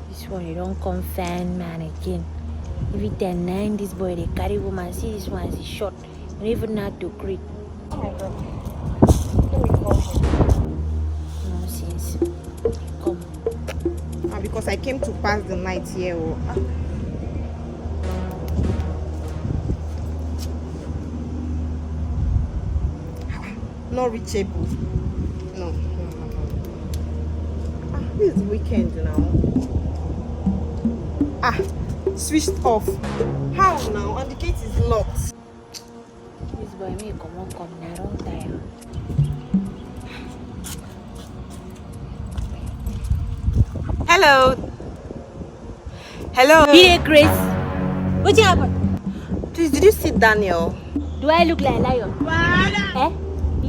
This one, you don't come fan man again. Every time 9 this boy they carry woman. See this one is short. You don't even know how to greet. Oh my god. Let me call him. Nonsense. Come. Because I came to pass the night here. Not reachable. No. This is weekend now. Switched off. How now? And the gate is locked. This boy may come now. Don't tire. Hello. Hello. Hey, Grace. What happened? Please, did you see Daniel? Do I look like a lion? Eh?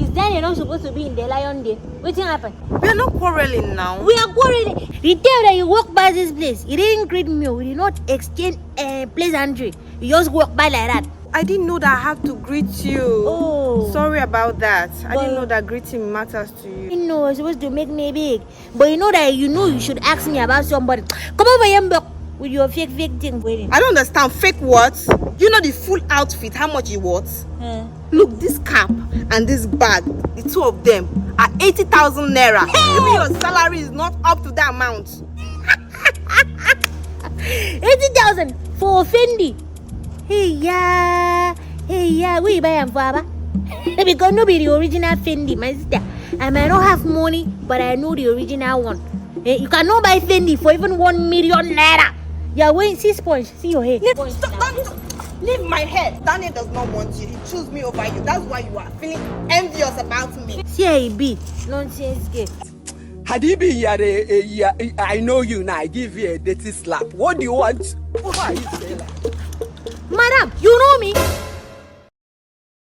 Is Daniel not supposed to be in the lion day? What happened? We are not quarreling now. We are quarreling. The day that you walk by this place, you didn't greet me. We did not exchange pleasantry. You just walk by like that. I didn't know that I have to greet you. Oh. Sorry about that. I didn't know that greeting matters to you. You know, it's supposed to make me big. But you know that you should ask me about somebody. Come over here, Mbok, with your fake thing waiting. I don't understand. Fake what? You know the full outfit, how much it was? Look, this cap and this bag, the two of them are 80,000 naira. Hey! Even your salary is not up to that amount. 80,000 for Fendi. Hey yeah, where you buy them for? Because no be the original Fendi, my sister. I might not have money, but I know the original one. You cannot buy Fendi for even 1 million naira. You're wearing 6 points. See your hair. Leave my hair. Daniel does not want you. He chose me over you. That's why you are feeling envious about me. See how he be. Nonsense girl. Had he been here I know you now, I give you a dirty slap. What do you want? Why are you saying that? Madam, you know me.